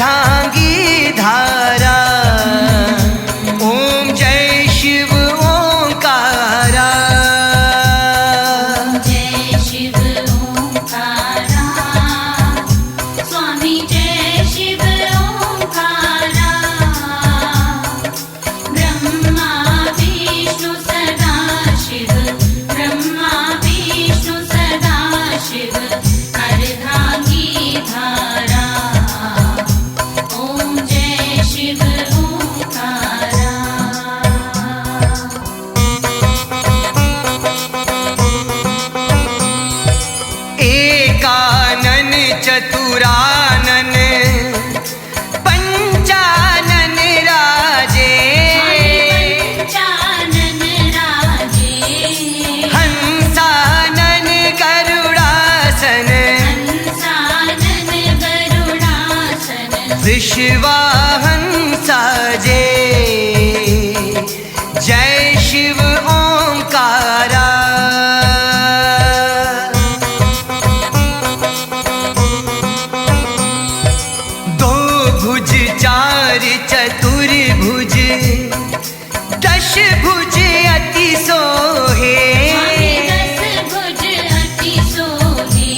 अर्धांगी धारा। ओम जय शिव ओंकारा। जय शिव ओंकारा। स्वामी जय शिव ओंकारा। ब्रह्मा विष्णु सदा शिव, ब्रह्मा विष्णु सदा शिव, अर्धांगी धारा। ओम जय शिव ओंकारा। एकानन चतुरानन पंचानन राजे। पंचानन राजे। हंसानन गरुड़ासन। हंसानन गरुड़ासन। वृषवाहन साजे। जय शिव ओंकारा। दो भुज चार चतुर्भुज, दश भुज अति सोहे। दस भुज अति सोहे।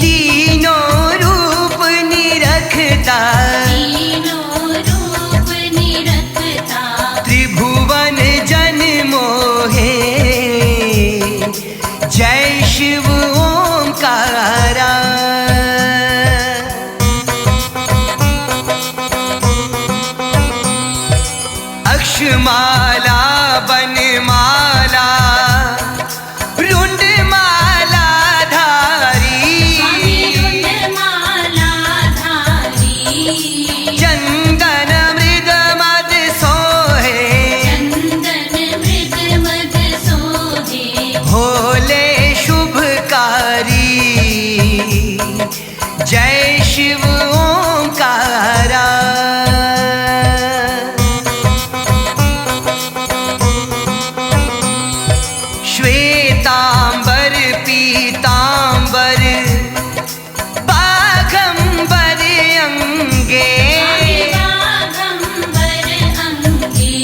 तीनों रूप निरखता, तीनों रूप निरखता। त्रिभुवन जन मोहे। जय शिव ओंकारा। अक्षमाला बनमाला रुंडमाला धारी। रुंडमाला धारी। चंदन मृग मद सोहे। चंदन मृग मद सोहे। भोले शुभकारी। जय शिव ओंकारा। श्वेतांबर पीतांबर बाघंबर अंगे। बाघंबर अंगे।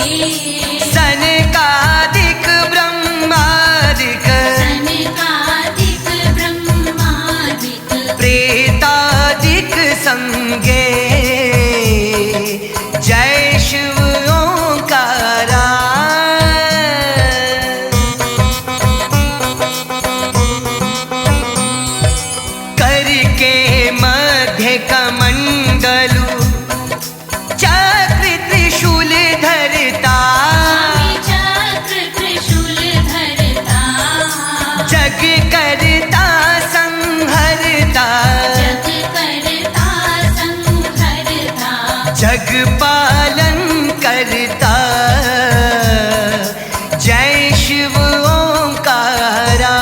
सनकादिक ब्रह्मादिक। सनकादिक ब्रह्मादिक। प्रेतादिक संगे। जय शिव ओंकारा। करके मध्य कमंडलु चक्र त्रिशूल धरता। चक्र त्रिशूल धरता। जग करता संहरता। जग करता संहरता। जग पालन करता। जय शिव ओंकारा।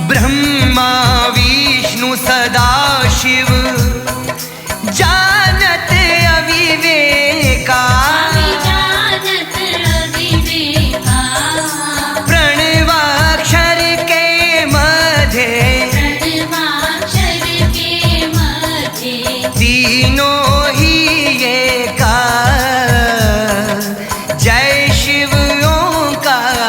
ब्रह्मा विष्णु सदा शिव, जानत अविवेका। जानत अविवेका। प्रणवाक्षर के मध्य, प्रणवाक्षर के मध्य। तीनों ही एका। जय शिव ओंकारा।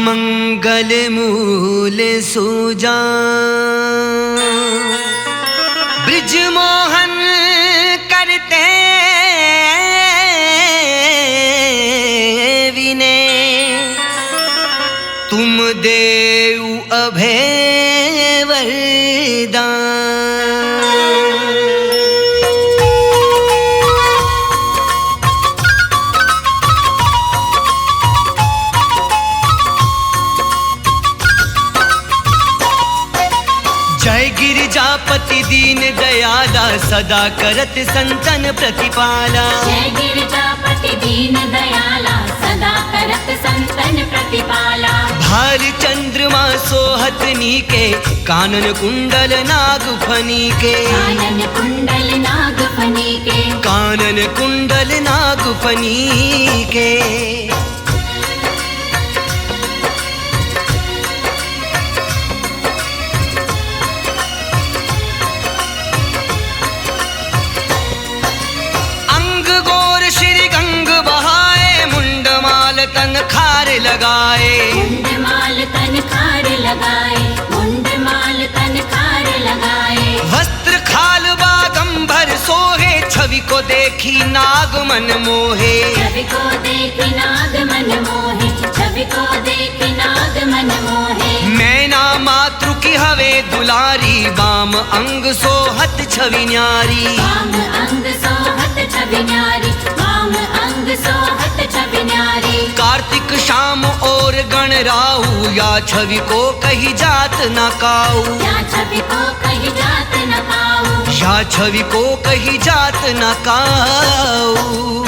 मंगल मूल सुजा ब्रिज मोहन करते विनय तुम देव अभय वरदान। जय गिरिजापति दीन दयाला सदा करत संतन प्रतिपाला। जय गिरिजापति दीन दयाला सदा करत संतन प्रतिपाला। भाल चंद्रमा सोहत नीके कानन कुंडल नाग फनी के। कानन कुंडल नाग फनी के। कानन कुंडल नाग फनी के। तन खार लगाए। मुंडमाल तन खार लगाए। मुंडमाल तन खार लगाए। वस्त्र खाल बागंबर सोहे छवि को देखी नाग मन मोहे। छवि को देखी नाग मन मोहे। छवि को देखी नाग मन मोहे। मैना मातृ की हवे दुलारी बाम अंग सोहत छवि न्यारी। बाम अंग सोहत छवि न्यारी। बाम अंग सोहत छवि न्यारी। कार्तिक शाम और गण राहु या छवि को कही जात न काऊ। या छवि को कही जात न काऊ। या छवि को कही जात न काऊ।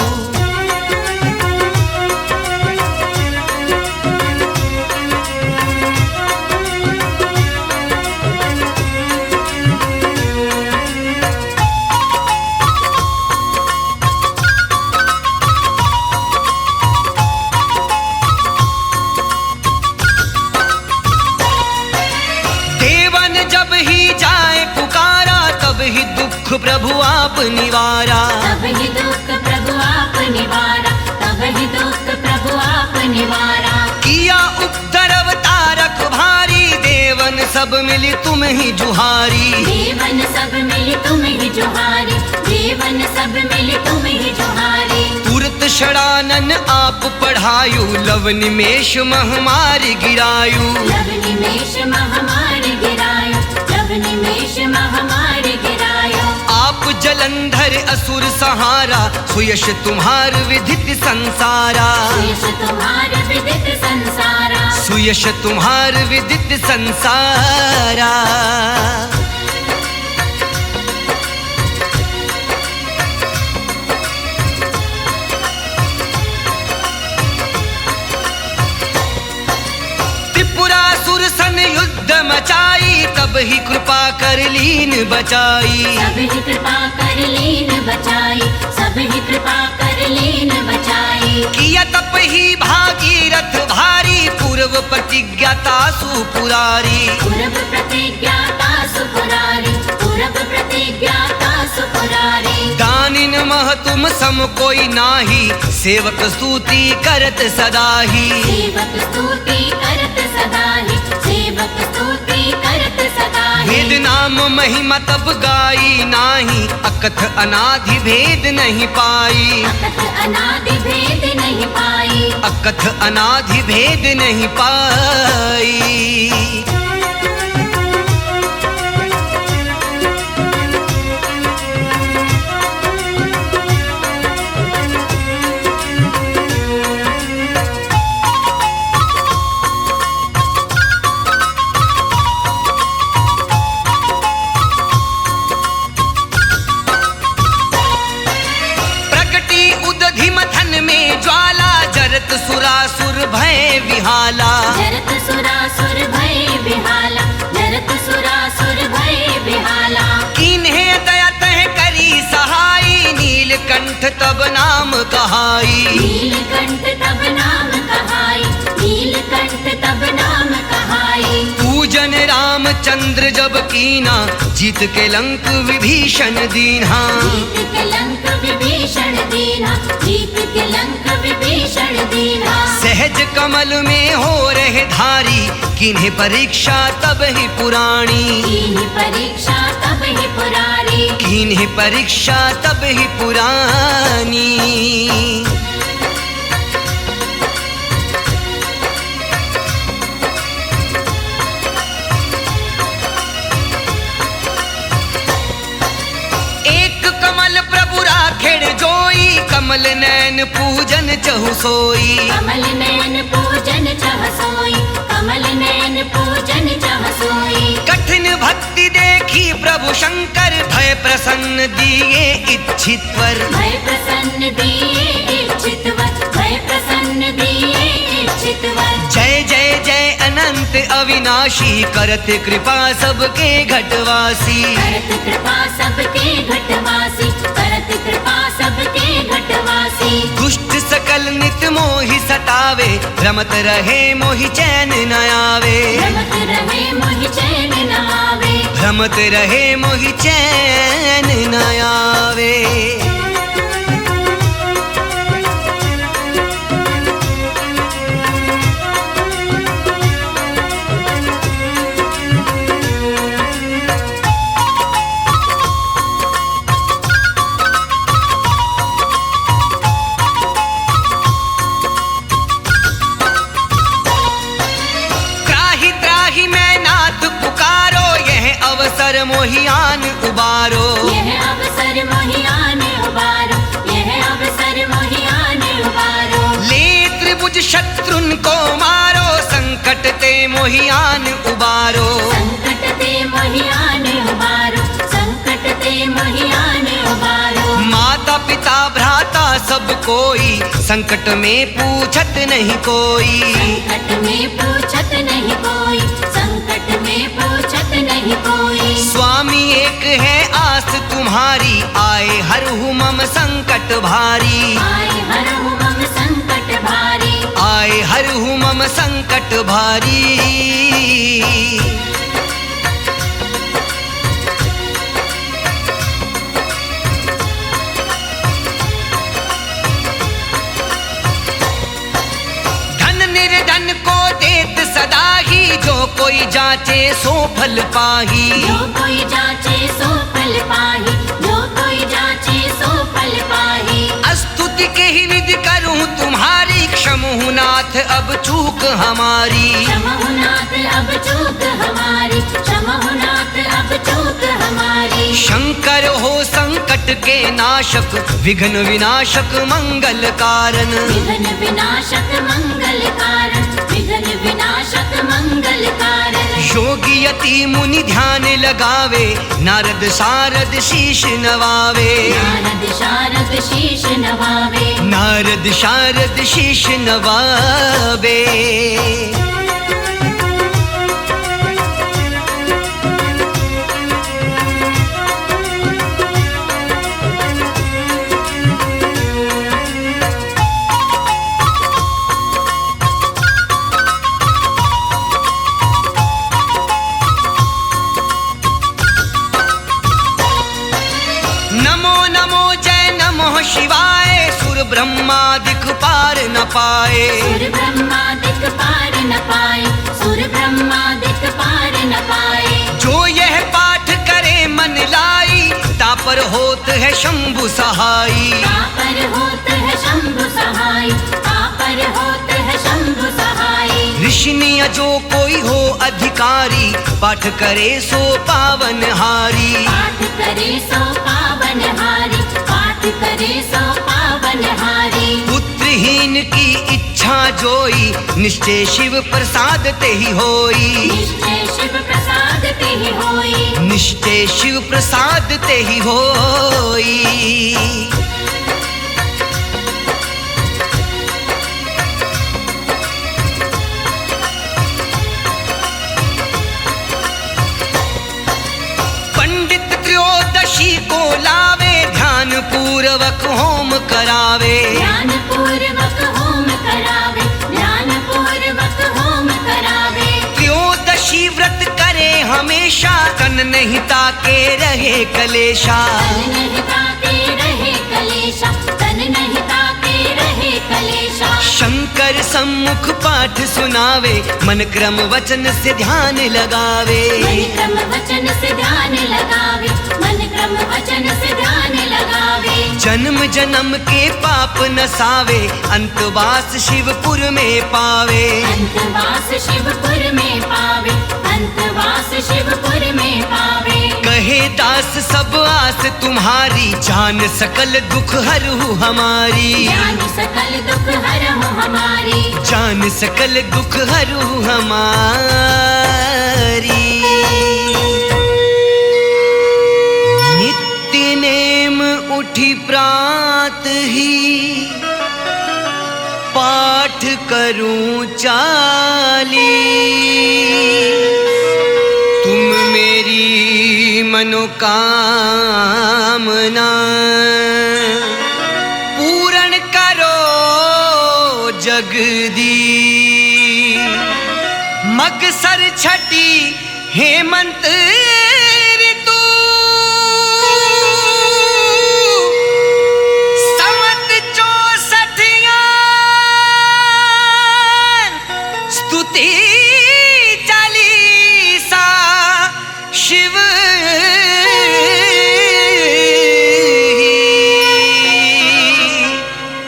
जब ही जाए पुकारा तब ही दुख प्रभु आप निवारा। तब ही दुख प्रभु आप निवारा। तब ही दुख प्रभु आप निवारा। किया उपद्रव अवतारक भारी देवन सब मिली तुम ही जुहारी। देवन सब मिली तुम ही जुहारी। देवन सब मिली तुम ही जुहारी। तुरत षडानन आप पढ़ायु लव निमेष महामारी गिरायु। लव निमेष महामारी गिरायो। लव निमेष महामारी गिरायो। आप जलंधर असुर सहारा सुयश तुम्हार विदित संसारा। सुयश तुम्हार विदित संसारा। सुयश तुम्हार विदित संसारा। त्रिपुरासुर सन युद्ध मचाई तब ही कृपा कर लीन बचाई। सब ही कृपा कर लीन बचाई। सब ही कृपा कर लीन बचाई। किया तप ही भागीरथ भारी पूर्व प्रतिज्ञाता सुपुरारी। पूर्व प्रतिज्ञाता सुपुरारी। पूर्व प्रतिज्ञाता सुपुरारी। दानिन मह तुम सम कोई नाही सेवक स्तुति करत सदाही। सेवक स्तुति करत सदाही। सेवक स्तुति करत सदाही। भेद नाम महिमा तब गाई नाही अकथ अनाधि भेद नहीं पाई। अकथ अनादि भेद नहीं पाई। अकथ अनाधि भेद नहीं पाई। जरत सुरासुर भय विहाला। जरत सुरासुर भय विहाला। जरत सुरासुर भय विहाला। किन्हे दया तह करी सहाई नीलकंठ तब नाम कहाई। नीलकंठ तब नाम कहाई। नीलकंठ तब नाम कहाई। पूजन राम रामचंद्र जब कीना जीत के लंक विभीषण दीन्हा। जीत के लंक विभीषण दीन्हा, जीत के लंक विभीषण दीन्हा। सहज कमल में हो रहे धारी, किन्हीं परीक्षा तब ही पुराणी। कीन्ही परीक्षा तब ही पुरारी, किन्हीं परीक्षा तब ही पुरानी। कमल नैन पूजन चहु सोई। कमल नैन पूजन चह सोई, कमल नैन पूजन चह सोई। कठिन भक्ति देखी प्रभु शंकर, भय प्रसन्न दिए इच्छित वर। भय प्रसन्न दिए इच्छित वर, भय प्रसन्न दिए इच्छित वर। जय जय जय अनंत अविनाशी, करत कृपा सबके घटवासी। करत कृपा सबके घटवासी, करत कृपा सबके घटवासी। दुष्ट सकल नित मोहि सतावे, रमत रहे मोहि चैन न आवे। रमत रहे मोहि चैन न आवे, रमत रहे मोहि चैन न आवे। मोहियान उबारो, यह अवसर मोहियान उबारो, यह अवसर मोहियान उबारो। ले त्रिभुज शत्रुन को मारो, संकट ते मोहियान उबारो। संकट ते मोहियान उबारो, संकट ते मोहियान उबारो। माता पिता भ्राता सब कोई, संकट में पूछत नहीं कोई। संकट में पूछत नहीं कोई, संकट में पूछत नहीं कोई। स्वामी एक है आस तुम्हारी, आए हरहु मम संकट भारी। आए हरहु मम संकट भारी, आए हरहु मम संकट भारी। धन निर्धन को देत सदा ही, जो कोई जाचे सो फल पाही। जो कोई जाचे सो फल पाही, जो कोई जाचे सो फल पाही। स्तुति के ही निधि करूं तुम्हारी, क्षमहु नाथ अब चूक हमारी। क्षमहु नाथ अब चूक हमारी, क्षमहु नाथ अब चूक हमारी। शंकर हो संकट के नाशक, विघ्न विनाशक मंगल कारण। विघ्न विनाशक मंगल कारण, विघ्न विनाशक मंगल कारण। योगी यति मुनि ध्यान लगावे, नारद शारद शीश नवावे। नारद शारद शीश नवावे, नारद शारद शीश नवावे। शिवाय सुर ब्रह्मा दिख पार न पाए। सुर ब्रह्मा दिख पार न पाए, सुर ब्रह्मा दिख पार न पाए। जो यह पाठ करे मन लाई, तापर होत है शंभु सहाई। तापर होत है शंभु सहाय, तापर होत है शंभु सहाय। ऋषिनिय जो कोई हो अधिकारी, पाठ करे सो पावन हारी। पाठ करे सो पावन हारी, पाठ करे सो पावन हारी। पुत्रहीन की इच्छा जोई, निश्चय शिव प्रसाद ते ही होई। निश्चय शिव प्रसाद ते ही होई, निश्चय शिव प्रसाद ते ही होई। को लावे, ध्यान पूर्वक होम करावे। ध्यान पूर्वक होम करावे, ध्यान पूर्वक होम करावे। त्रयोदशी व्रत करे हमें हमेशा तन नहीं ताके रहे कलेशा। तन नहीं ताके रहे कलेशा, तन नहीं ताके रहे कलेशा। शंकर सम्मुख पाठ सुनावे, मन क्रम वचन से ध्यान लगावे। मन क्रम वचन से ध्यान लगावे, मन क्रम वचन से ध्यान लगावे। जन्म जन्म के पाप नसावे, अंतवास शिवपुर में पावे। अंतवास शिवपुर में पावे, अंतवास शिवपुर में पावे। कहे दास सब आस तुम्हारी, जान सकल दुख हरहु हमारी। जान सकल दुख हरहु हमारी, जान सकल दुख हरहु हमारी। नित्य नेम उठी प्रात ही, पाठ करूं चाली। तुम मेरी मनोकामना पूर्ण करो जगदी। मगसर छठी हेमंत ऋतु, समत 64 स्तुति चालीसा। शिव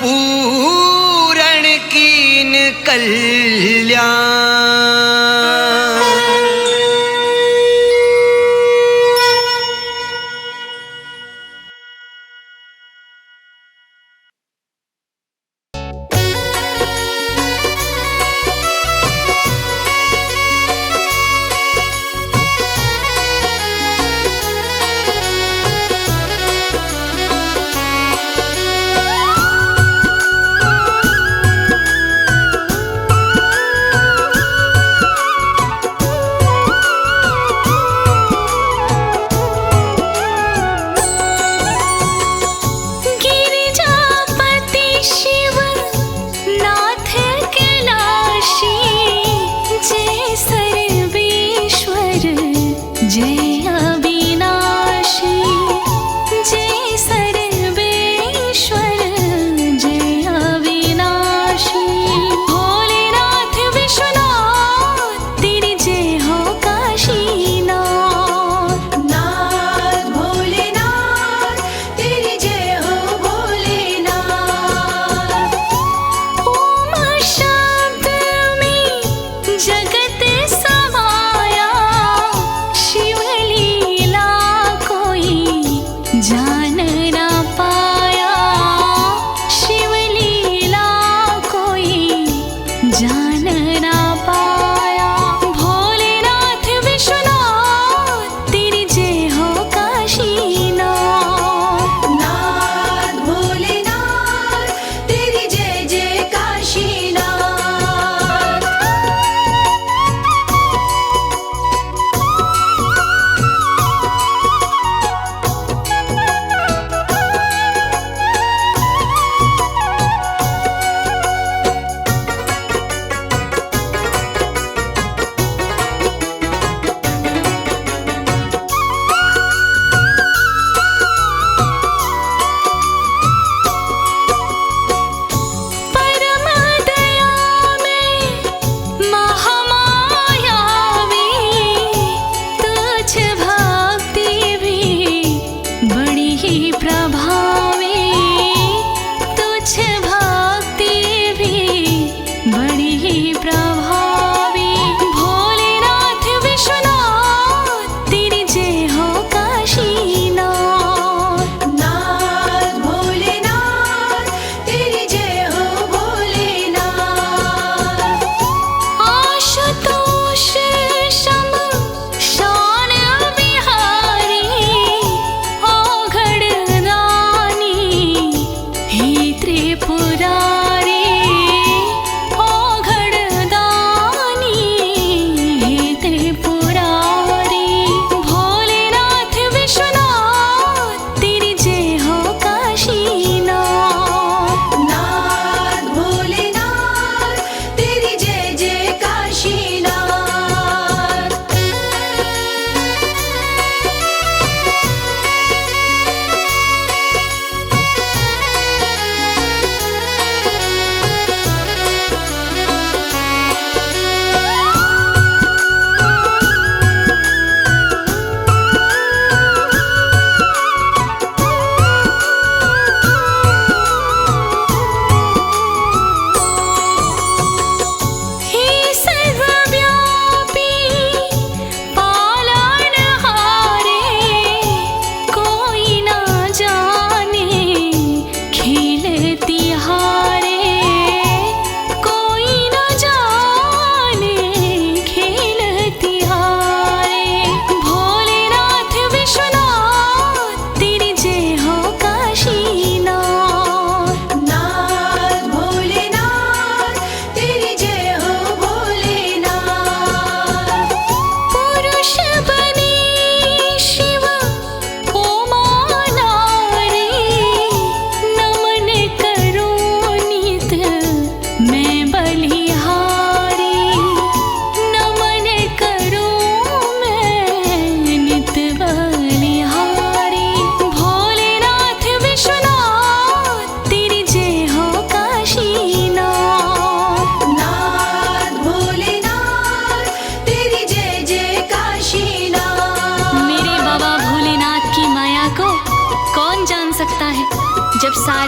पूरण कीन कल्याण।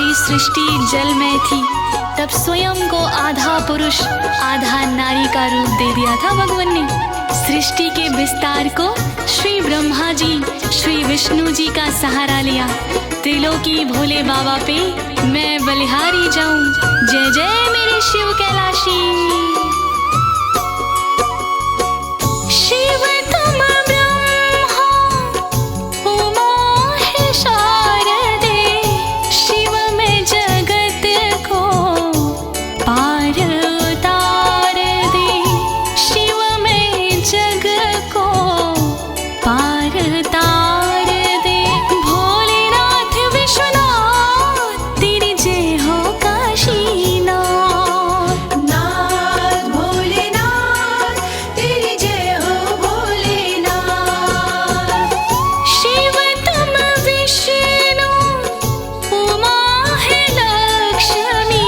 सारी सृष्टि जलमय थी, तब स्वयं को आधा पुरुष आधा नारी का रूप दे दिया था भगवान ने। सृष्टि के विस्तार को श्री ब्रह्मा जी, श्री विष्णु जी का सहारा लिया। त्रिलोकी भोले बाबा पे मैं बलिहारी जाऊं। जय जय मेरे शिव कैलाशी। शिव तुम ब्रह्मा उमा है शारदे, शिव में जगत को पार उतार दे, शिव में जग को पार उतार दे। भोलेनाथ विश्वनाथ तेरी जय हो काशीनाथ। नाथ भोलेनाथ तेरी जय हो भोलेनाथ। शिव तुम विष्णु उमा है लक्ष्मी,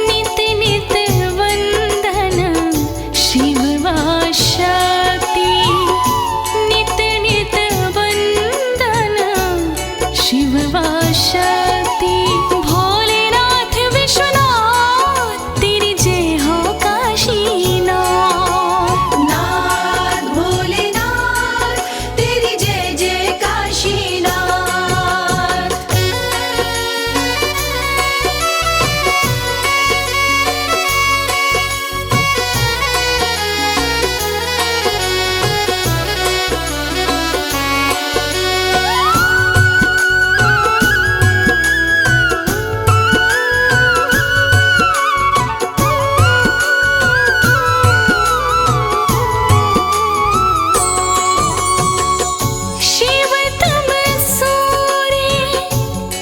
नित नित वंदन शिव व शक्ति, नित नित वंदन शिव व शक्ति। भोलेनाथ विश्वनाथ तेरी जय हो काशीनाथ। नाथ भोलेनाथ तेरी जय जय काशीनाथ। शिव तुम सूर्य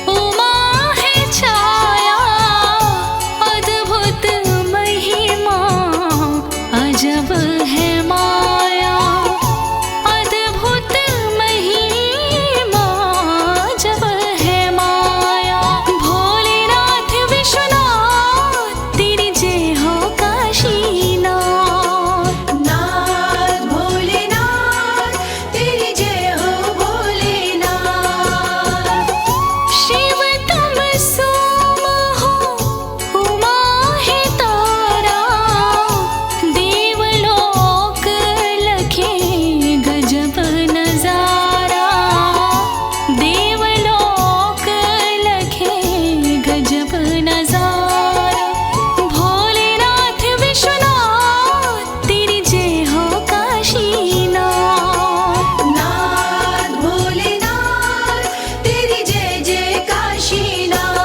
उमा है छाया, अद्भुत महिमा अजब है माया, अद्भुत महिमा अजब है माया। भोलेनाथ विश्वनाथ तेरी जय हो काशीनाथ। नाथ भोलेनाथ तेरी जय हो भोलेनाथ। शिव तुम सोम हो उमा है तारा, देवलोक लखे गजब नजारा, देवलोक लखे गजब नजारा। भोलेनाथ विश्वनाथ तेरी जय हो काशीनाथ। नाथ भोलेनाथ तेरी जय जय काशीनाथ।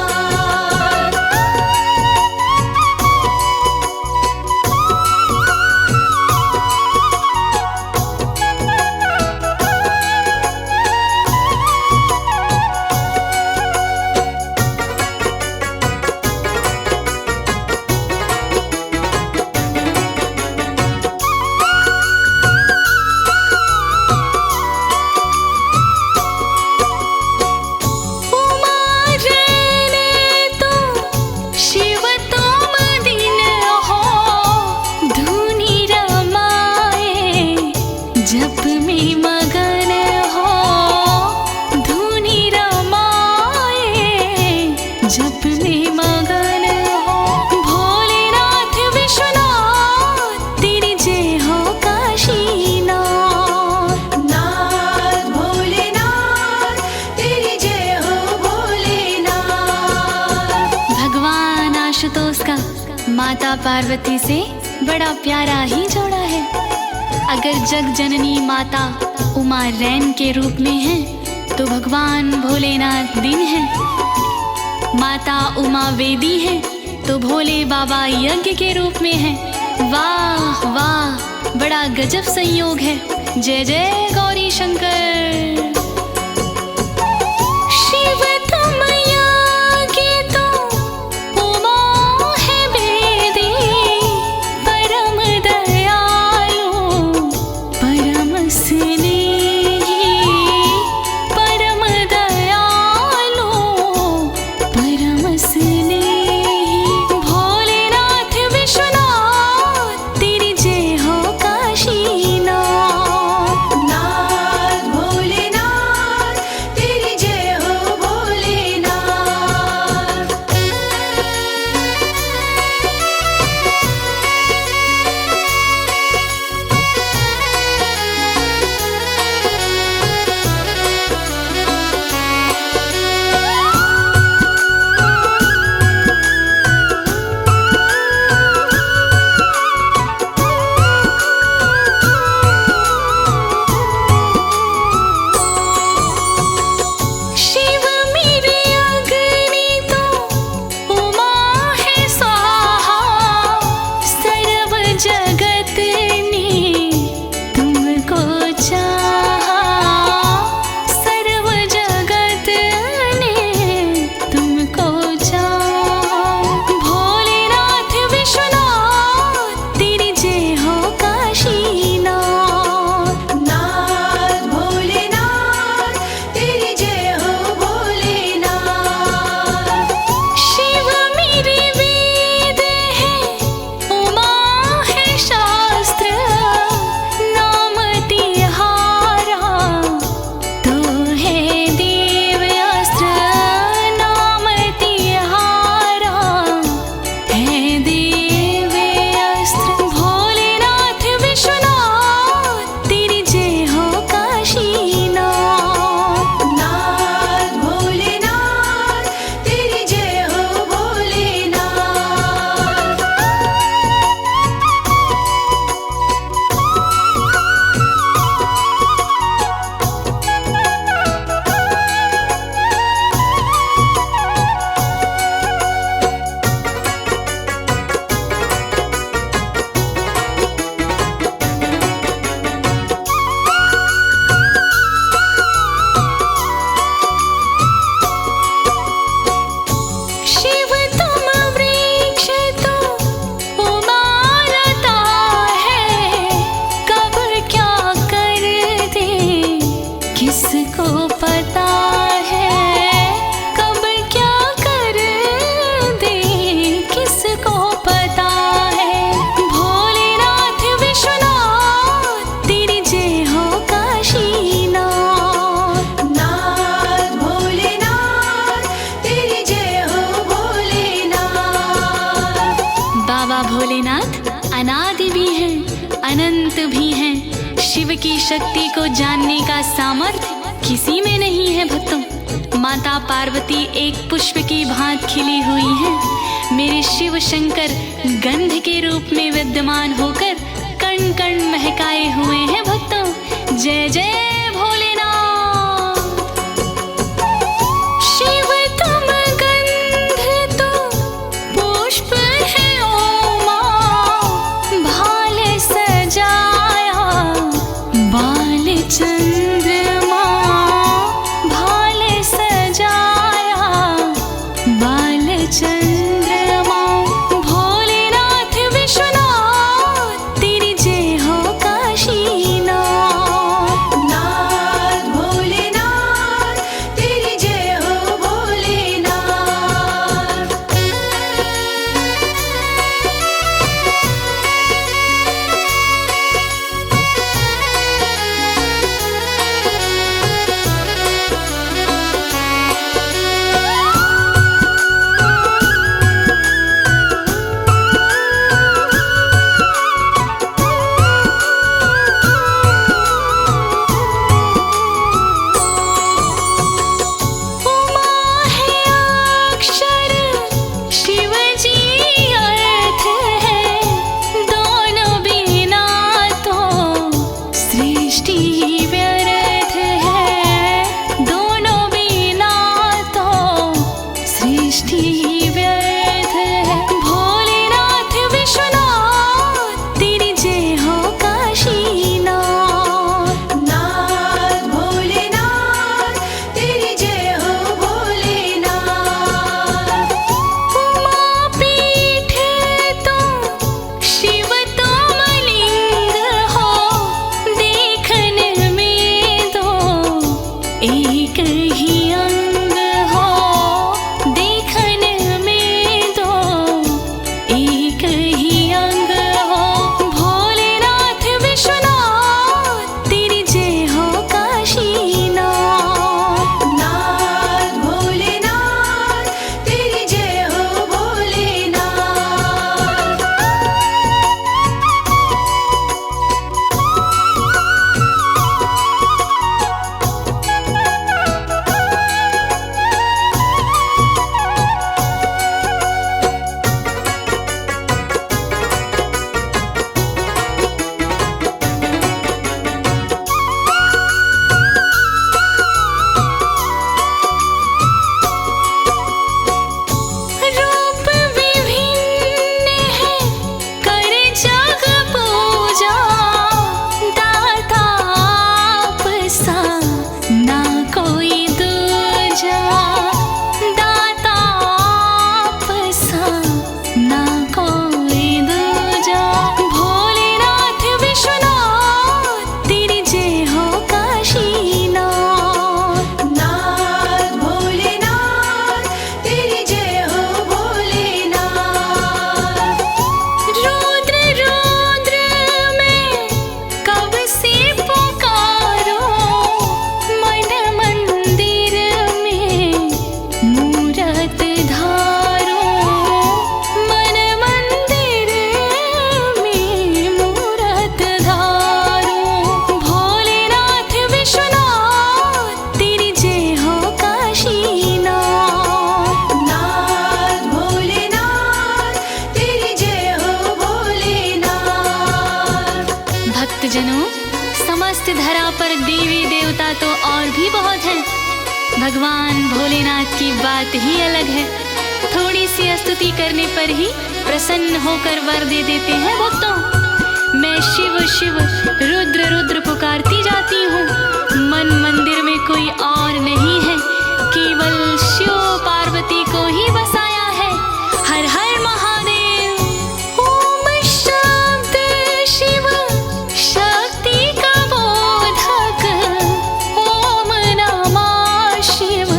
उमा रहने तो शिव तुम दिन हो, धुनी रमाए जप में मगन हो, धुनी रमाए जप में मगन हो। भोलेनाथ विश्वनाथ तेरी जय हो काशीनाथ। नाथ भोलेनाथ तेरी जय हो भोलेनाथ। भगवान आशुतोष का माता पार्वती से बड़ा प्यारा ही जोड़ा है। अगर जग जननी माता उमा रैन के रूप में है, तो भगवान भोलेनाथ दिन है। माता उमा वेदी है, तो भोले बाबा यज्ञ के रूप में है। वाह वाह, बड़ा गजब संयोग है। जय जय गौरी शंकर। शिव तुम यागी तो उमा है बेदी, परम दयालु परम स्नेही, परम दयालु परम स्नेही। भोलेनाथ विश्वनाथ तेरी जय हो काशीनाथ। नाथ भोलेनाथ जगत ने तुमको चाहा, सर्व जगत ने तुमको चाहा। भोलेनाथ विश्वनाथ तेरी जय हो काशीनाथ। नाथ भोलेनाथ तेरी जय हो भोलेनाथ। शिव मेरे वेद है, उमा है शास्त्र, नाम तिहारा तो है दिव्य अस्त्र, नाम तिहारा है दिव्य अस्त्र। भोलेनाथ विश्वनाथ तेरी जय हो काशीनाथ। नाथ भोलेनाथ तेरी जय हो भोलेनाथ। शिव तुम वृक्ष तो उमा लता है, कब क्या कर दे किसको पता है, कब क्या कर दे किसको पता है। भोलेनाथ विश्वनाथ तेरी जय हो काशीनाथ। नाथ भोलेनाथ तेरी जय हो भोलेनाथ। बाबा भोलेनाथ अनादि भी हैं, अनंत भी हैं। शिव की शक्ति को जानने का सामर्थ्य किसी में नहीं है भक्तों। माता पार्वती एक पुष्प की भांत खिली हुई हैं। मेरे शिव शंकर गंध के रूप में विद्यमान होकर कण कण महकाए हुए हैं भक्तों। जय जय भोलेनाथ। शिव तुम गंध तो पुष्प है ओमा, भाल सजाया बाल चंद्रमा, भाल सजाया बाल चंद्रमा। भोलेनाथ विश्वनाथ तेरी जय हो काशीनाथ। नाथ भक्तजनों, समस्त धरा पर देवी देवता तो और भी बहुत हैं। भगवान भोलेनाथ की बात ही अलग है। थोड़ी सी स्तुति करने पर ही प्रसन्न होकर वर दे देते हैं भक्तों। मैं शिव शिव रुद्र रुद्र पुकारती जाती हूँ। मन मंदिर में कोई और नहीं है, केवल शिव पार्वती को ही बसाया है। हर हर महादेव। ओम शब्द शिव शक्ति का बोधक, ओम नमः शिव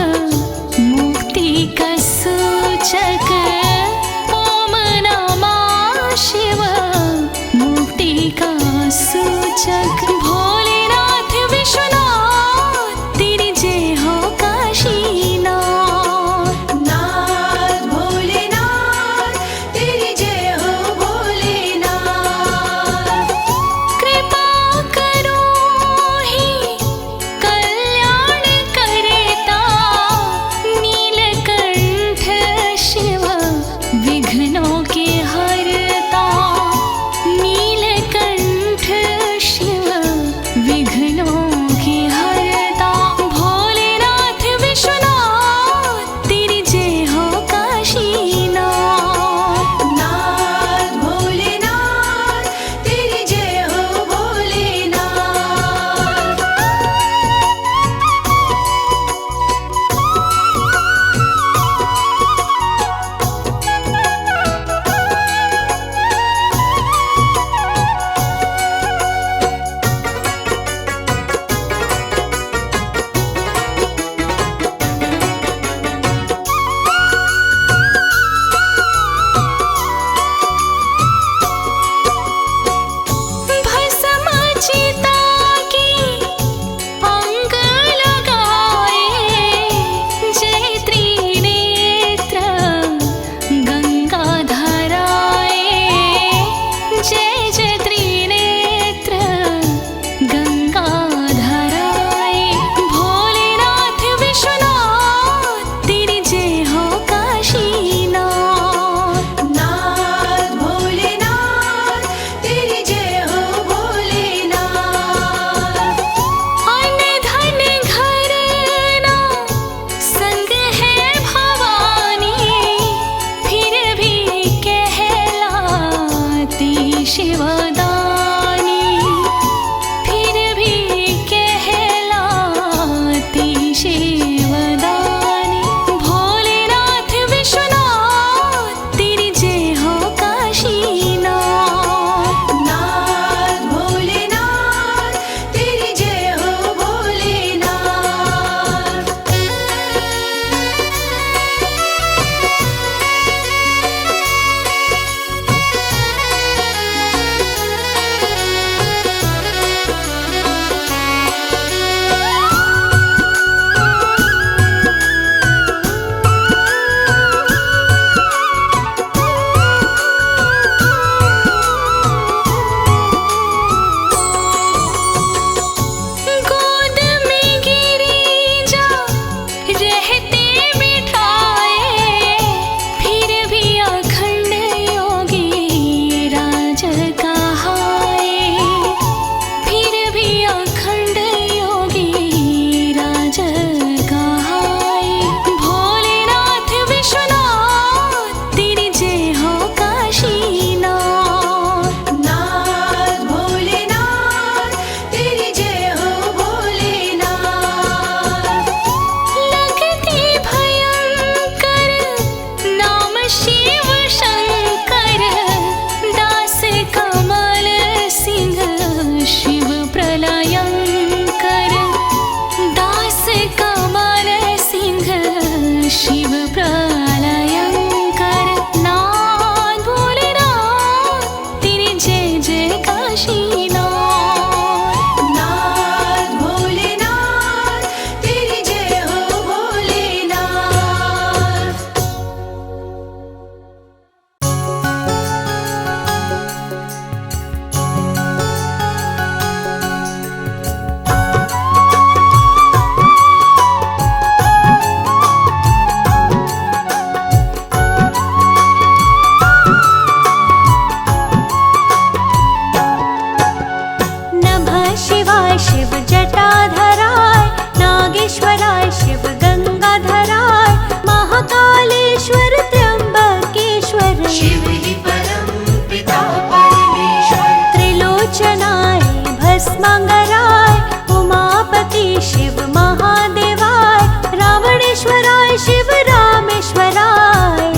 मुक्ति का सूचक, ओम नमः शिव मुक्ति का सूचक। भोलेनाथ विश्वनाथ तेरी जय हो काशीनाथ। नाथ भोलेनाथ तेरी जय हो भोलेनाथ। कृपा करो ही कल्याण करता, नीलकंठ शिव विघ्नों के हरता। नीलकंठ शिव विघ्नों के हरता। भोलेनाथ विश्वनाथ तेरी जय हो काशीनाथ। नाथ भोलेनाथ तेरी जय हो भोलेनाथ। भस्म चिता की अंग लगाए, जय त्रिनेत्र गंगा धराए। जय जय त्रिनेत्र गंगा धराए। भोलेनाथ विश्वनाथ तेरी जय हो काशीनाथ। नाथ भोलेनाथ तेरी जय हो भोलेनाथ। अन्न धन घरना संग है भवानी, फिर भी कहलाती शिवदानी। फिर भी कहलाती शिवदानी। भोलेनाथ विश्वनाथ तेरी जय हो काशीनाथ। नाथ भोलेनाथ तेरी जय हो भोलेनाथ। मंगराय, उमापति शिव महादेवाय, रावणेश्वराय शिव रामेश्वराय,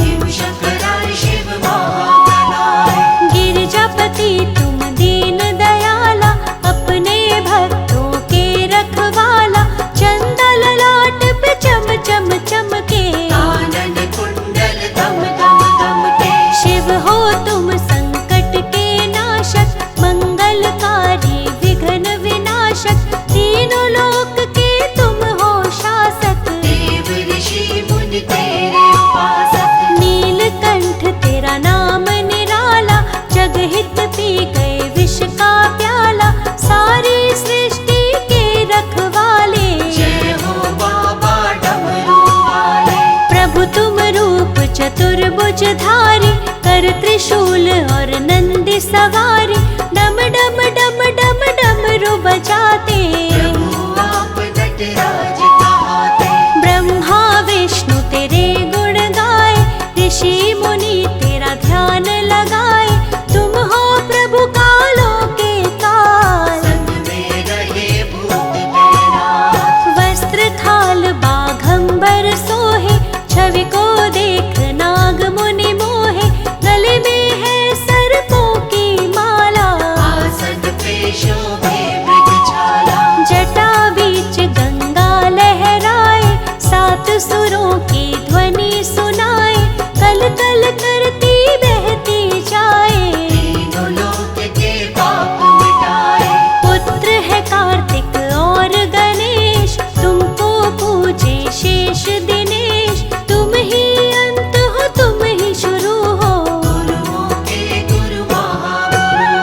शिव महागणाय। गिरिजापति तुम दीन दयाला, अपने भक्तों के रखवाला, चंदा ललाट पे चम चम चमके, कानन कुंडल दम दम दमके। शिव हो तुम संकट के नाशक, मंगलकारी विघ्न विनाशक, तीनों लोक के तुम हो शासक, देव ऋषि मुनि तेरे उपासक। नीलकंठ तेरा नाम निराला, जगहित पी गए विष का प्याला, सारी सृष्टि के रखवाले, जय हो बाबा डमरू वाले। प्रभु तुम रूप चतुर्भुजधारी, कर त्रिशूल और नंदी सवारी, डम डम डम डम डमरू बजाते, प्रभु आप नटराज कहाते। ब्रह्मा विष्णु तेरे गुण गाए, ऋषि मुनि तेरा ध्यान लगाए, तुम हो प्रभु कालों के काल, संग में रहे भूत बैराग। वस्त्र थाल बाघंबर सोहे, छवि को देख नाग मुनि मोहे, गले में है सर्पों की माला, आसन पे शोभे मृगछाला। जटा बीच गंगा लहराए, सात सुरों की ध्वनि सुनाए, कल कल करती बहती जाए, तीनों लोक के पाप मिटाए। पुत्र है कार्तिक और गणेश, तुमको पूजे शेष दिनेश, तुम ही अंत हो तुम ही शुरू हो, गुरुओं के गुरु महागुरु।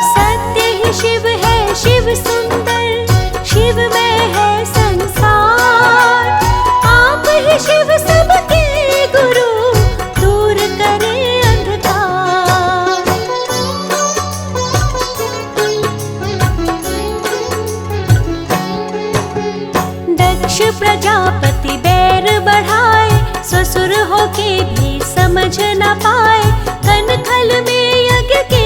सत्य ही शिव है शिव सुंदर, शिव में है संसार, आप ही शिव सबके गुरु, दूर करे अंधकार। दक्ष प्रजापति बैर बढ़ाए, ससुर होके भी समझ न पाए, कनखल में यज्ञ के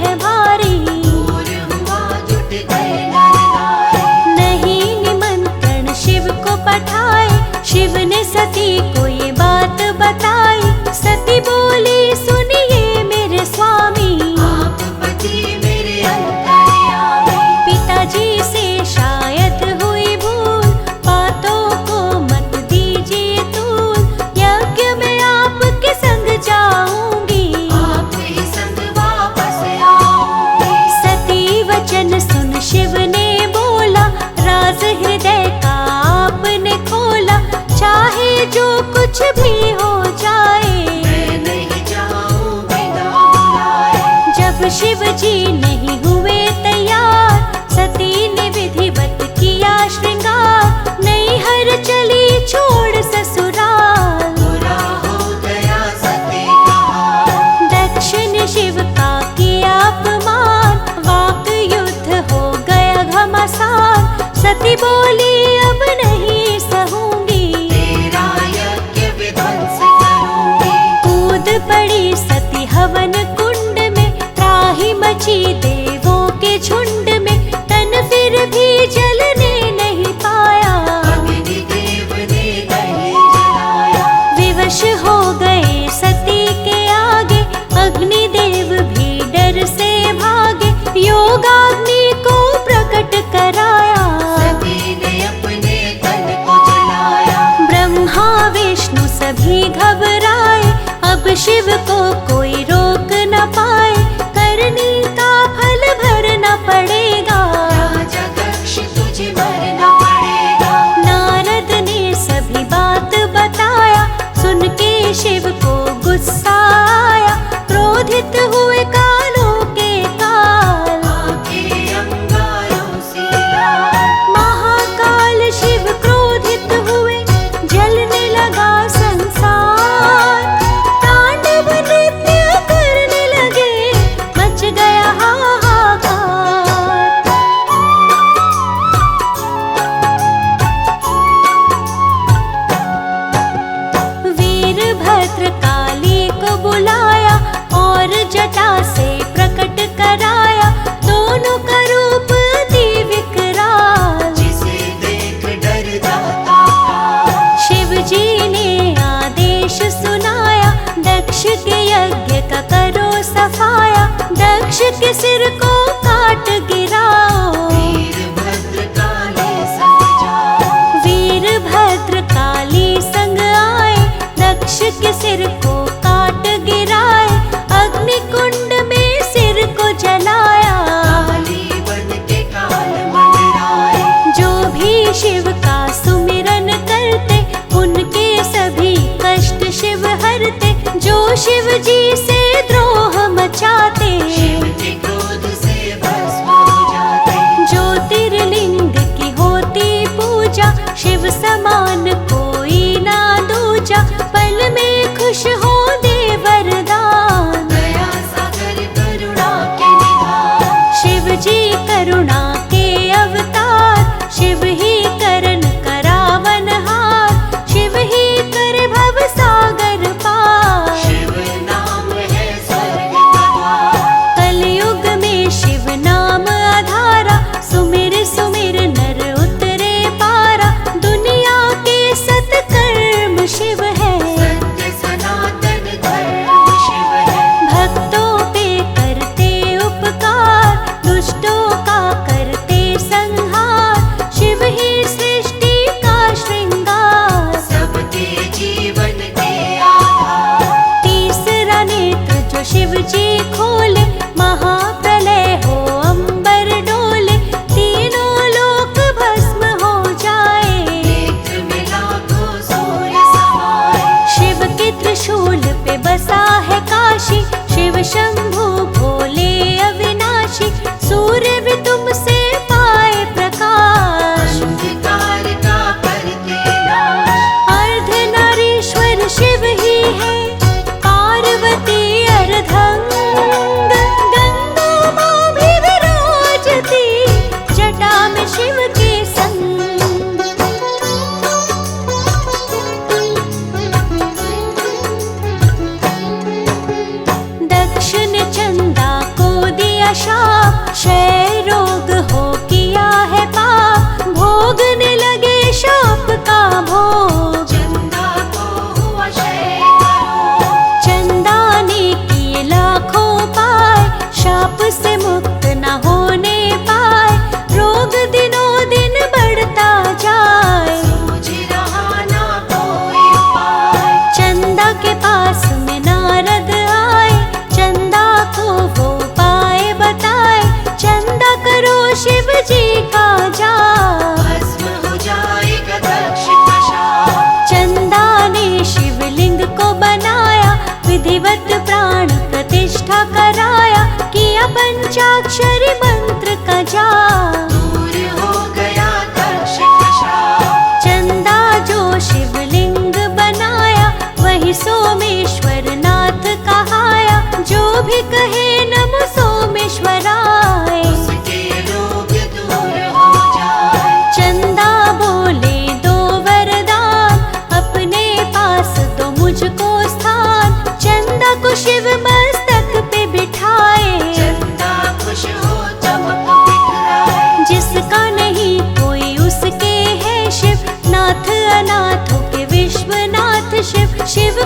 है भारी, दूर हुआ जुट गए नर नारी। नहीं निमंत्रण शिव को पठाए, शिव ने सती को ये बात बताई, सती बोली सुनिए मेरे स्वामी, आप पति मेरे अंतर्यामी। पिताजी से शायद हुई भूल, बातों को मत दीजिए तूल, यज्ञ में आपके संग जाऊंगी, आप ही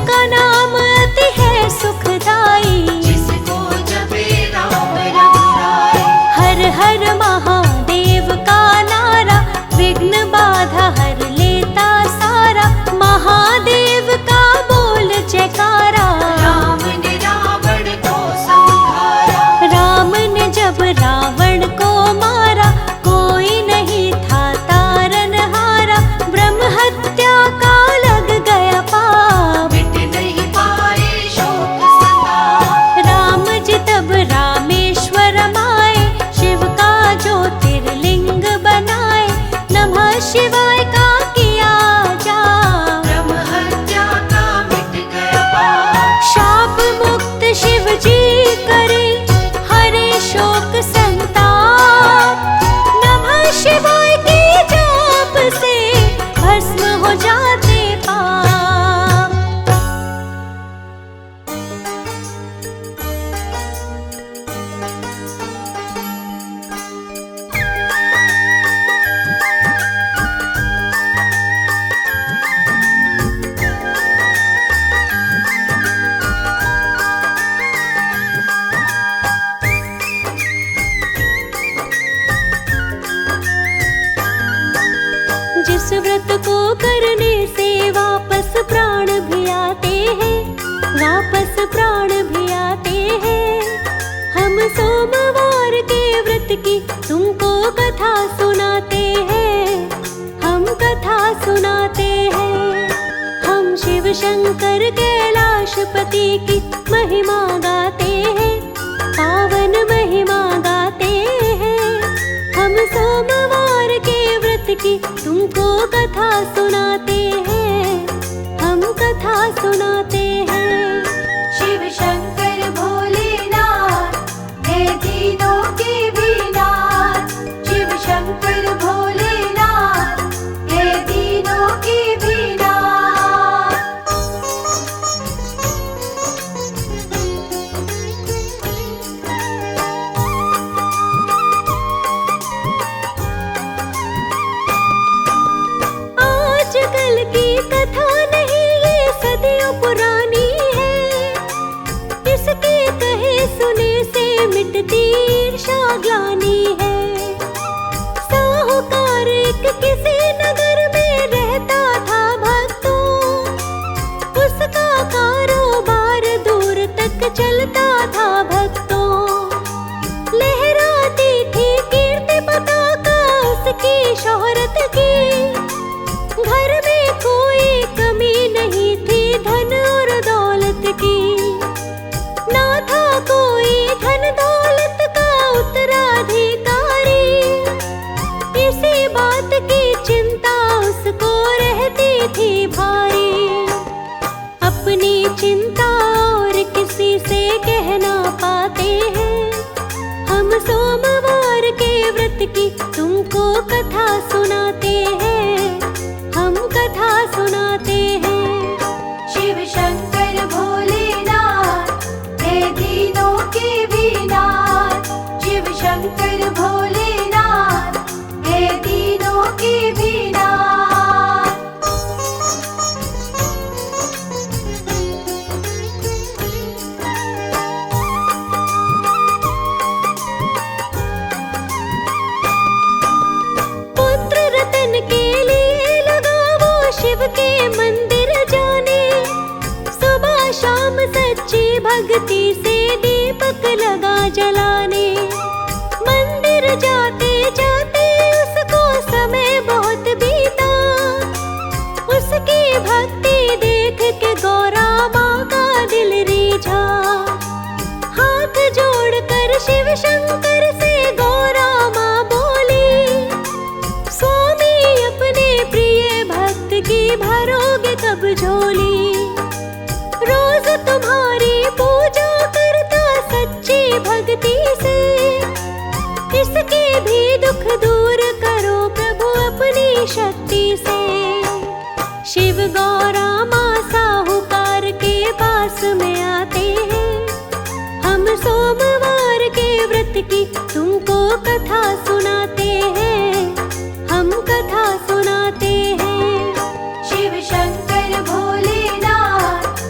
जिसका नाम अति है सुखदाई, जिसको जपे राम रघुराई। हर हर महादेव का नारा, विघ्न बाधा हर लेता सारा। महादेव का बोल जयकारा, राम ने रावण को संहारा। राम ने जब रावण को मारा, कोई नहीं था तारनहारा। ब्रह्म हत्या का लग गया पाप, मिट नहीं पाए शोक संताप। राम जी तब रामेश्वर आए, शिव का ज्योतिर्लिंग बनाए। नमः शिवाय का किया जाप, ब्रह्म हत्या का मिट गया पाप। शाप मुक्त शिव जी करे, हरे शोक संताप। नमः शिवाय के जाप से भस्म हो जाते पाप। जिस व्रत को करने से वापस प्राण भी आते हैं, वापस प्राण भी आते हैं। हम सोमवार के व्रत की तुमको कथा सुनाते हैं, हम कथा सुनाते हैं। हम शिव शंकर कैलाशपति की महिमा गाते हैं, पावन महिमा गाते हैं। हम सोमवार के व्रत की तुमको कथा सुनाते हैं, हम कथा सुनाते हैं। शिव शंकर भोलेनाथ, हे दीनों के भी नाथ। शिव शंकर भोलेनाथ, हे दीनों के भी नाथ। आजकल की कथा नहीं, ये सदियों पुरानी है। इसके कहे सुने से मिटती ईर्ष्या ग्लानि है। साहूकार एक किसी नगर में रहता था भक्तों, उसका कारोबार दूर तक चलता था भक्तों। लहराती थी कीर्ति पताका उसकी शोहरत की, घर में कोई कमी नहीं थी धन और दौलत की। ना था कोई धन दौलत का उत्तराधिकारी, इसी बात की चिंता उसको रहती थी भारी। अपनी चिंता और किसी से कह ना पाते हैं, हम सोमवार के व्रत की तुमको कथा सुनाते हैं, हम कथा सुनाते हैं। शिव शंकर भोलेनाथ, हे दीनों के भी नाथ। शिव शंकर भोलेनाथ, हे दीनों के भी नाथ। पुत्र रतन के लिए लगा वो शिव के मंदिर जाने। सुबह शाम सच्ची भक्ति से दीपक लगा जलाने। मंदिर जाते जाते उसको समय बहुत बीता, उसकी भक्ति देख के गौरा माँ का दिल रीझा। हाथ जोड़कर शिव शंकर से गौरा माँ बोली, स्वामी अपने प्रिय भक्त की भरोगे कब झोली। रोज तुम्हारी पूजा करता सच्ची भक्ति से, इसके भी दुख दूर करो प्रभु अपनी शक्ति से। शिव गौरा माँ साहूकार के पास में आते हैं, हम सोमवार के व्रत की तुमको कथा सुनाते हैं, हम कथा सुनाते हैं। शिव शंकर भोलेनाथ,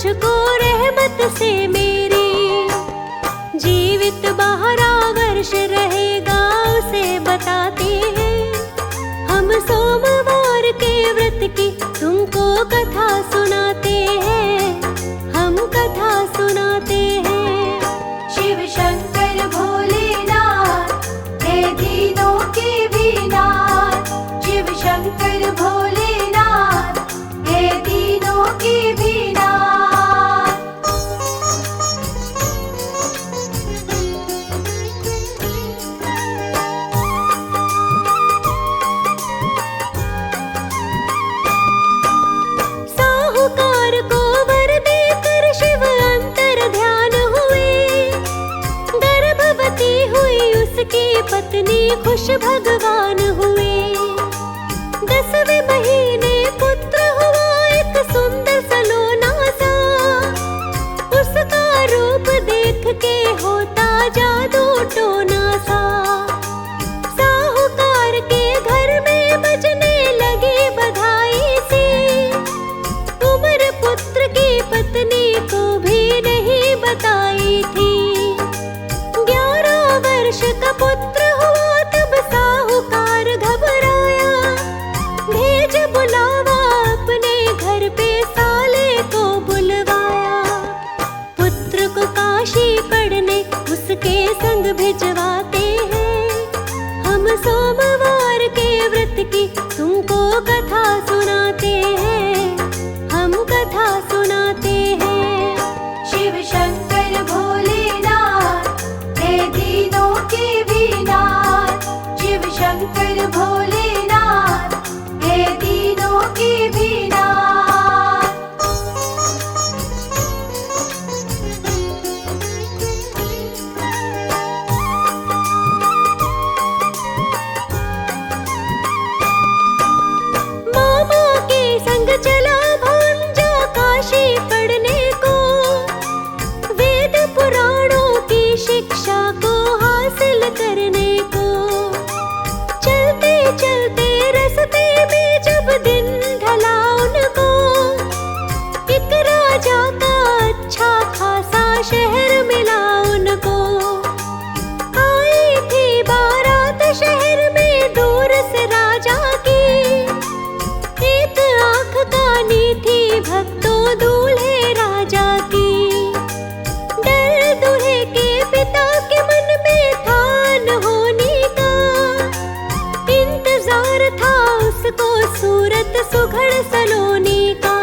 मुझको रहमत से मेरी। जीवित 12 वर्ष रहेगा उसे बताते हैं हम, सोमवार के व्रत की तुमको कथा सुनाते हैं, हम कथा सुनाते हैं। शिव शंकर भोलेनाथ हे दीनों के भी नाथ, शिव शंकर भोलेनाथ हे दीनों के भी नाथ। साहूकार को वर देकर शिव अंतर ध्यान हुए, गर्भवती हुई उसकी पत्नी खुश भगवान हुए। 10वें महीने पुत्र हुआ एक सुंदर सलोना सा, उसका रूप देख के होता जादू टोना सा। साहूकार के घर में बजने लगी बधाई सी, उम्र पुत्र की पत्नी को भी नहीं बताई थी। 11 वर्ष का पुत्र हुआ तब साहूकार घबराया, भेज बुलावा अपने घर पे साले को बुलवाया। पुत्र को काशी पढ़ने उसके संग भिजवाते हैं हम, सोमवार के व्रत की तुमको कथा सुनाते हैं, हम कथा सुनाते हैं। शिव शंकर भोलेनाथ हे दीनों के भी नाथ, शिव शंकर भोलेनाथ हे दीनों के भी नाथ। मामा के संग चला भांजा काशी पढ़ने को, वेद पुराणों की शिक्षा को हासिल करने को। चलते चलते रस्ते में जब दिन ढला उनको, एक राजा का अच्छा खासा शहर मिला उनको। आई थी बारात शहर में दूर से राजा की, एक आंख कानी थी भक्तों दूल्हे राजा की। डर दूल्हे के पिता के मन में था अनहोनी का, इंतजार था उसको सूरत सुघड़ सलोनी का।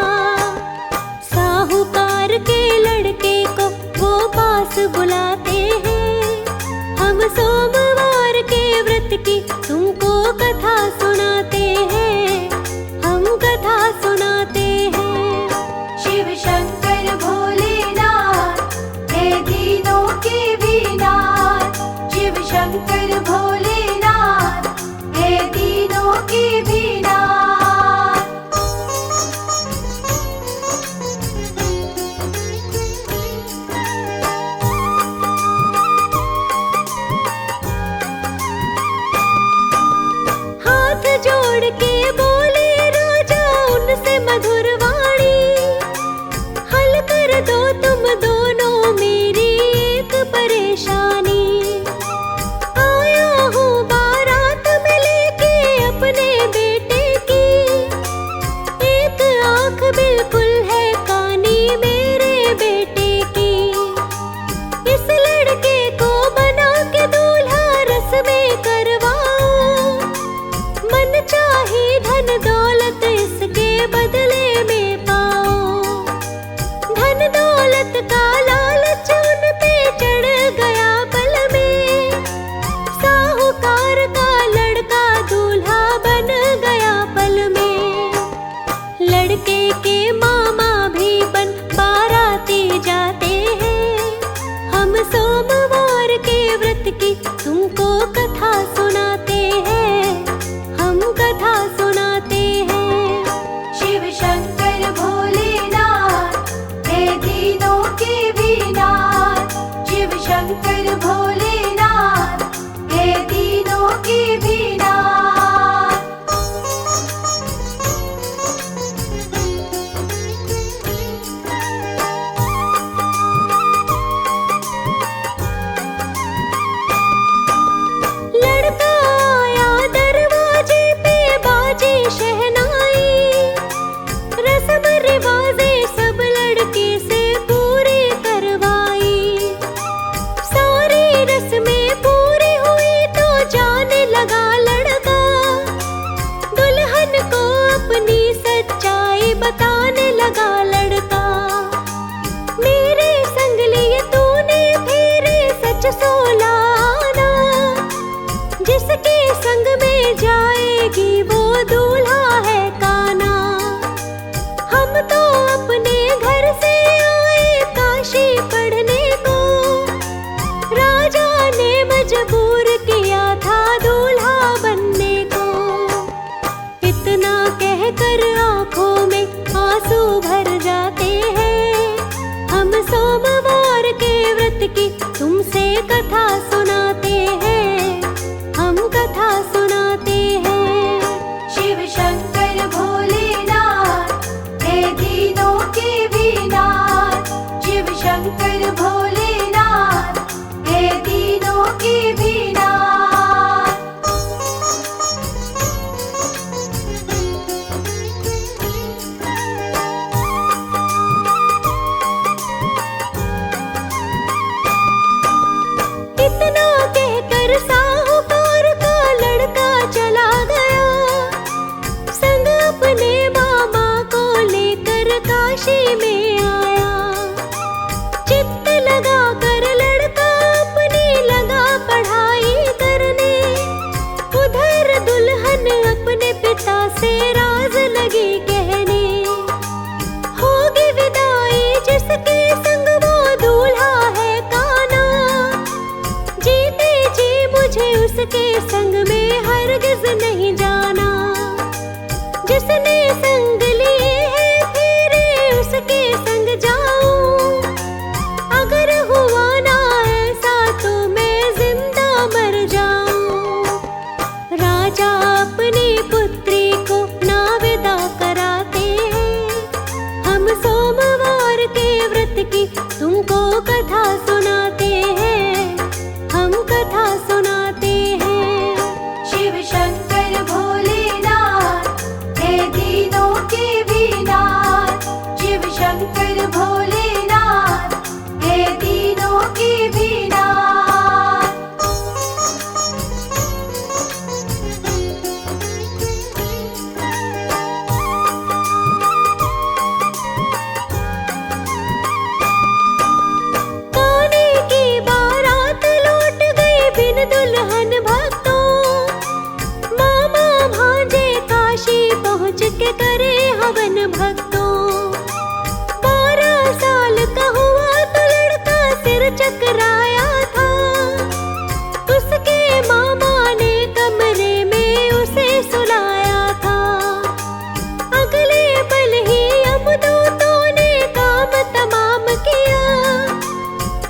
साहूकार के लड़के को वो पास बुलाते हैं हम, सोमवार के व्रत की तुमको कथा सुनाते हैं, हम कथा सुनाते हैं। शिव शंकर भोलेनाथ हे दीनों के भी नाथ, शिव शंकर भोलेनाथ हे दीनों के भी नाथ। हाथ जोड़ के बोले राजा उनसे मधुर वाणी, हल कर दो तुम दोनों मेरी एक परेशानी। आया हूँ बारात में लेके अपने बेटे की, एक आंख बिल्कुल है कानी मेरे बेटे की। इस लड़के को बना के दूल्हा रस्में करवाओ, मन चाहे धन दौलत इसके बदले में पाओ। धन दौलत का लालच उन पे चढ़ गया पल में, साहूकार का लड़का दूल्हा बन गया पल में। लड़के के मामा भी बन बाराती जाते हैं हम, सोमवार के व्रत की तुमको कथा सुनाते हैं, हम कथा सुनाते हैं। शिव शंकर भोलेनाथ हे दीनों के भी की तुमसे कथा सुनाते हैं, हम कथा सुनाते हैं। शिव शंकर भोलेनाथ हे दीनों के भी नाथ। शिव शंकर भोलेनाथ हे दीनों के भी नाथ। इतना कहकर साहूकार का लड़का चला गया, संग अपने मामा को लेकर काशी में आया। चित्त लगा कर लड़का अपनी लगा पढ़ाई करने, उधर दुल्हन अपने पिता से राज लगी कहने। होगी विदाई जिसके संग वो दूल्हा है काना, जीते जी मुझे उसके संग में हरगिज नहीं जाना। जिसने संग लिए है तेरे उसके संग जाऊं, अगर हुआ ना ऐसा तो मैं जिंदा मर जाऊं। राजा अपनी पुत्री को ना विदा कराते हैं, हम सोमवार के व्रत की तुमको कथा सुनाते हैं, हम कथा सुनाते हैं। शिव शंकर भोलेनाथ हे दीनों के भी नाथ। शिव शंकर भोलेनाथ हे दीनों के भी नाथ। काने की बारात लौट गई बिन दुल्हन भक्तों, मामा भांजे काशी पहुँच के करे हवन भक्तों। 12 साल का हुआ तो लड़का सिर चकराया था, उसके मामा ने कमरे में उसे सुलाया था। अगले पल ही यमदूतों ने काम तमाम किया,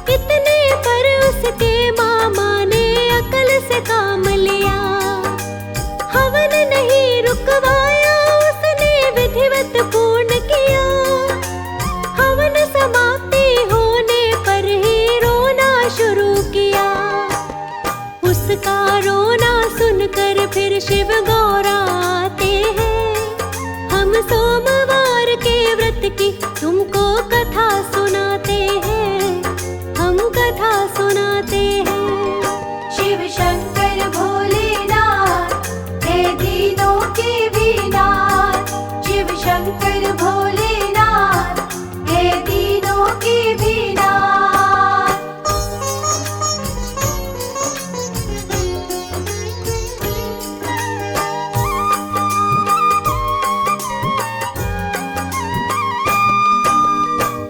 इतने पर उसके मामा ने अकल से काम लिया। हवन नहीं रुकवाया उसने विधिवत पूर्ण किया, हवन समाप्ति होने पर ही रोना शुरू किया। उसका रोना सुनकर फिर शिव गौरा आते हैं, हम सोमवार के व्रत की तुमको कथा सुनाते हैं, हम कथा सुनाते हैं। शिव शंकर भोलेनाथ हे दीनों के भी नाथ। शिव शंकर भोलेनाथ हे दीनों के भी नाथ।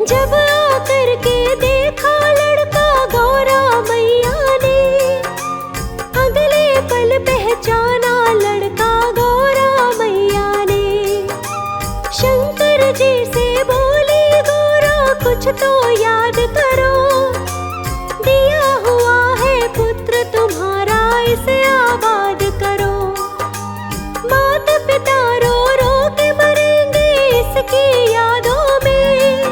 जब आकर के देखा लड़का गौरा मैया ने, अगले पल पहचाना लड़का गौरा मैया ने। शंकर जी से बोली गौरा कुछ तो याद करो, दिया हुआ है पुत्र तुम्हारा इसे आबाद करो। माता पिता रो रो के मरेंगे इसकी यादों में,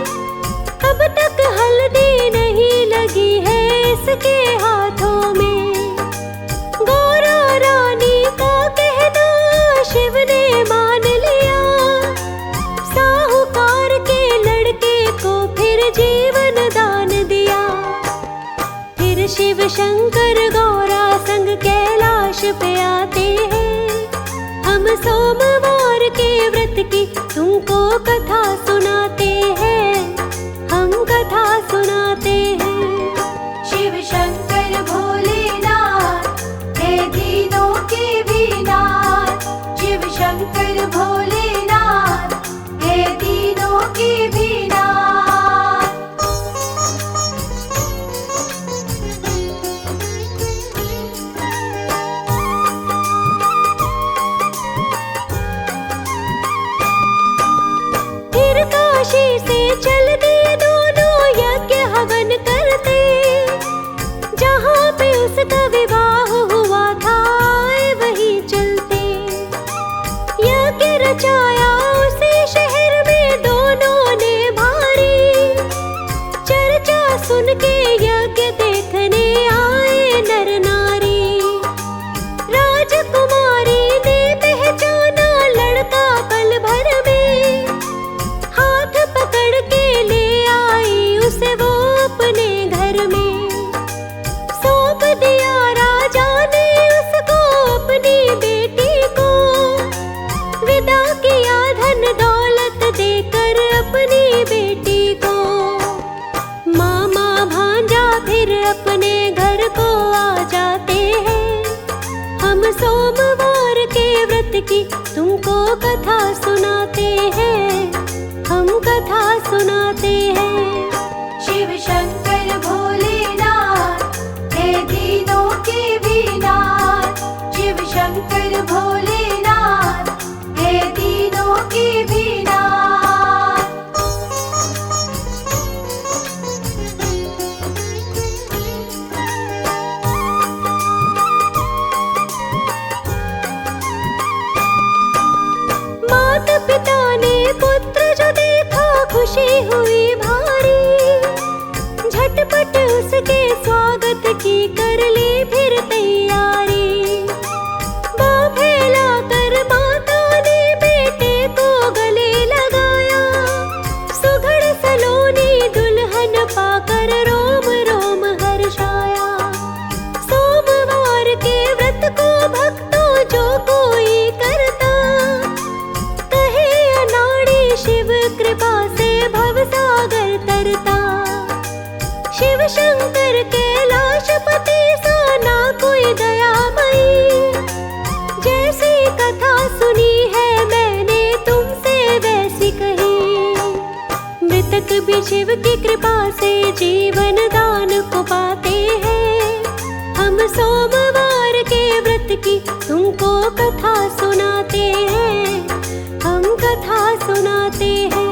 अब तक हल्दी नहीं लगी है इसके हाथों में। गौरा रानी का कहना शिव ने मान लिया, साहूकार के लड़के को फिर जीवन दान दिया। फिर शिव शंकर गौरा संग कैलाश पे आते हैं, हम सोमवार के व्रत की तुमको कथा सुनाते हैं, हम कथा सुनाते हैं। शिव शंकर भोलेनाथ हे दीनों के भी नाथ। शिव शंकर भोलेनाथ हे दीनों के भी नाथ। सोमवार के व्रत की तुमको कथा सुनाते हैं, हम कथा सुनाते हैं। शिव शंकर भोलेनाथ हे दीनों के भी नाथ। शिव शंकर भोलेनाथ हे दीनों के भी नाथ। माता पिता ने पुत्र जो देखा खुशी हुई भारी, झटपट उसके स्वागत की कर ली फिर तैयारी। बाँ फैलाकर माता ने बेटे को गले लगाया, सुघड़ सलोनी दुल्हन पाकर रोम रोम हर्षाया। सोमवार के व्रत को भक्तों जो कोई करता, कहे अनाड़ी शिव कृपा से भवसागर तरता। शिव शंकर कैलाशपति सा ना कोई दयामयी, जैसी कथा सुनी है मैंने तुमसे वैसी कही। मृतक भी शिव की कृपा से जीवन दान को पाते हैं। हम सोमवार के व्रत की तुमको कथा सुनाते हैं, हम कथा सुनाते हैं।